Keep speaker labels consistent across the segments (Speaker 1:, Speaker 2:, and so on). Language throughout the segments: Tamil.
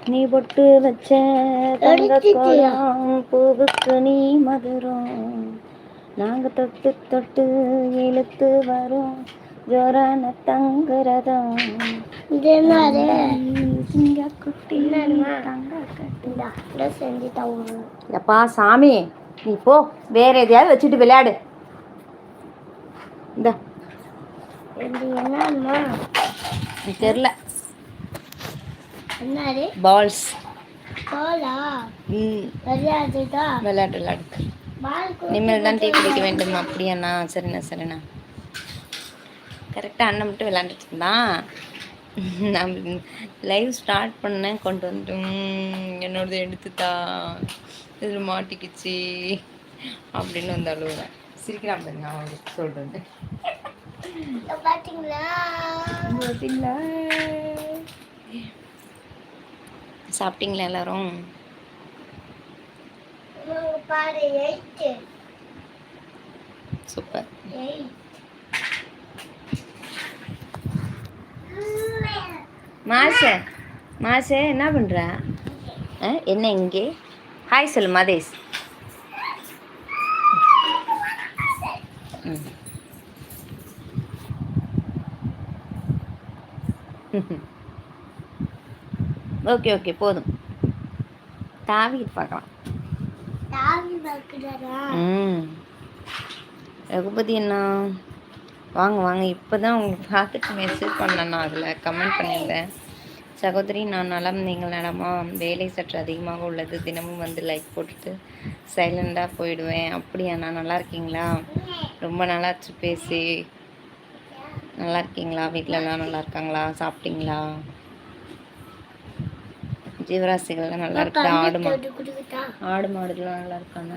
Speaker 1: நீ பொட்டு வச்ச தங்கக்கோலம் பூவுக்கு நீ மதுரம் நாங்கள் தொட்டு தொட்டு இழுத்து வரோம் ஜோரான தங்குறதம் எப்பா சாமி நீ போ வேற எதையாவது வச்சுட்டு விளையாடு. இந்த தெரியல பால்ஸ் விளையாட்டு விளையாடு. இனிமேல் தான் டீ குடிக்க வேண்டும். அப்படியாண்ணா? சரிண்ணா சரிண்ணா. கரெக்டாக அண்ணன் மட்டும் விளையாண்டுட்டு இருந்தான். நான் லைவ் ஸ்டார்ட் பண்ணேன், கொண்டு வந்துட்டு என்னோடது எடுத்துட்டா இதில் மாட்டிக்கிச்சு அப்படின்னு வந்து அழுவேன். சிரிக்கிறான் பாருங்க அவங்களுக்கு சொல்கிறது. பார்த்தீங்களா? சாப்பிட்டீங்களா எல்லாரும்? சூப்பர். மாசே என்ன பண்ற? என்ன இங்கே? ஹாய் சொல்லு மதேஷ். ஓகே ஓகே போதும். தாவிட்டு பார்க்கலாம். ரகுபதி என்ன வாங்க வாங்க. இப்போ தான் உங்களுக்கு பார்த்துட்டு மெசேஜ் பண்ணேன். நான் அதில் கமெண்ட் பண்ணியிருந்தேன். சகோதரி நான் நலம், நீங்கள் நலமா? வேலை சற்று அதிகமாக உள்ளது. தினமும் வந்து லைக் போட்டுட்டு சைலண்டாக போயிடுவேன். அப்படியா? நான் நல்லா இருக்கீங்களா? ரொம்ப நல்லாச்சு பேசி. நல்லா இருக்கீங்களா? வீட்டில் எல்லாம் நல்லா இருக்காங்களா? சாப்பிட்டீங்களா? ஜீவராசிகள்லாம் நல்லா இருக்குது. ஆடு மாடுகள்லாம் நல்லா இருக்காங்க.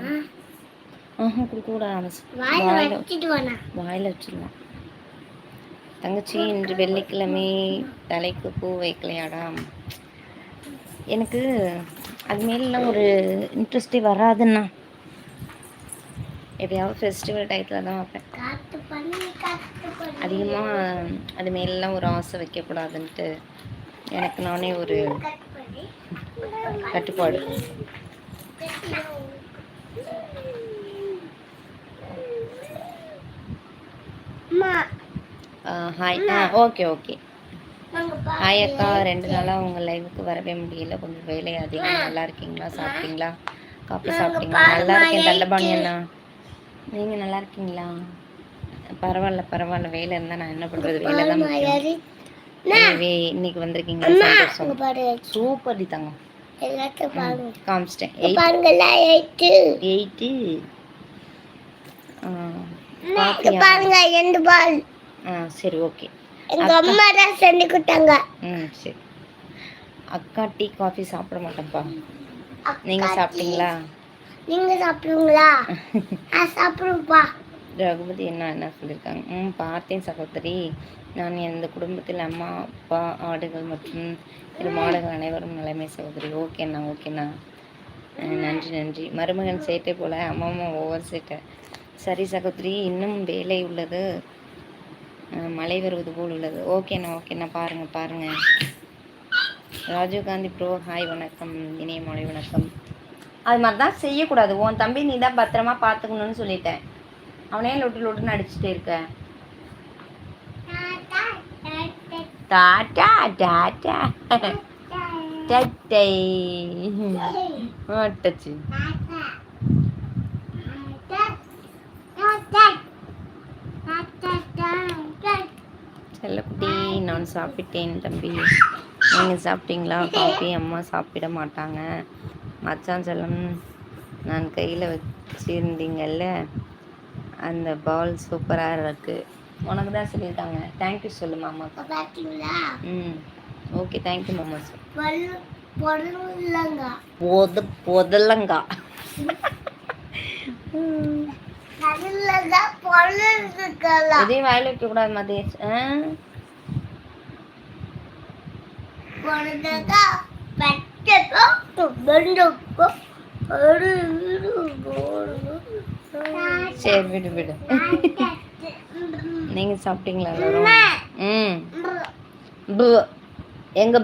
Speaker 1: கொடுக்கக்கூடாது, வாயில் வச்சிடலாம். தங்கச்சி இன்று வெள்ளிக்கிழமை தலைக்கு பூ வைக்கலையாடா? எனக்கு அது மேலாம் ஒரு இன்ட்ரெஸ்டே வராதுண்ணா. எப்பயாவது ஃபெஸ்டிவல் டைத்தில் தான் வைப்பேன். அதிகமாக அது மேலாம் ஒரு ஆசை வைக்கக்கூடாதுன்ட்டு எனக்கு நானே ஒரு கட்டுப்பாடு. ஹாய். Okay okay. ஹாய் அக்கா. 2 நாளாக உங்கள் லைவுக்கு வரவே முடியல, கொஞ்சம் வேலை அதிகம். நல்லா இருக்கீங்களா? சாப்பிட்டீங்களா? காஃபி சாப்பிட்டீங்களா? நல்லா இருக்கேன் தண்டபாணி அண்ணா. நீங்கள் நல்லா இருக்கீங்களா? பரவாயில்ல பரவாயில்ல. வேலை இருந்தால் நான் என்ன பண்ணுறது? வேலை தான் முக்கியம். இன்னைக்கு வந்திருக்கீங்களா? சந்தோஷம். சூப்பர் டி தங்கம். காமிச்சிட்டேன். 8 சரி ஓகே. சரி அக்கா டீ காஃபி சாப்பிட மாட்டேன்ப்பா. நீங்க சாப்பிட்டீங்களா? சாப்பிடுப்பா. ரகுபதி என்ன சொல்லியிருக்காங்க? பார்த்தேன் சகோதரி. நான் எந்த குடும்பத்தில் அம்மா அப்பா ஆடுகள் மற்றும் 2 மாடுகள் அனைவரும் நிலைமை சகோதரி. ஓகேண்ணா ஓகேண்ணா. நன்றி நன்றி. மருமகன் சேட்டை போல அம்மா ஒவ்வொரு சேட்டை. சரி சகோதரி, இன்னும் வேலை உள்ளது, மழை வருவது போல் உள்ளது. ஓகேண்ணா ஓகேண்ணா. பாருங்கள். ராஜீவ்காந்தி ப்ரோ ஹாய் வணக்கம். இணைய மாலை வணக்கம். அது மாதிரி தான் செய்யக்கூடாது. உன் தம்பி நீ தான் பத்திரமா பார்த்துக்கணும்னு சொல்லிட்டேன். அவனே லொட்டுன்னு அடிச்சுட்டே இருக்க. டாட்டா டாட்டா டட்டை டச்சு. செல்லக்குட்டி நான் சாப்பிட்டேன் தம்பி. நீங்கள் சாப்பிட்டீங்களா? காஃபி அம்மா சாப்பிட மாட்டாங்க. மச்சான் செல்லம் நான் கையில் வச்சுருந்தீங்கல்ல அந்த பால் சூப்பராக இருக்குது. உனக்கு தான் சொல்லியிருக்காங்க. தேங்க்யூ சொல்லு மாமா. ஓகே தேங்க்யூ மாமா. பொதலங்கா இதையும் வாயில் வைக்கக்கூடாது மதேஷ். சரி விடு. நீங்க சாப்பிட்டீங்களா எல்லாரும்? எங்க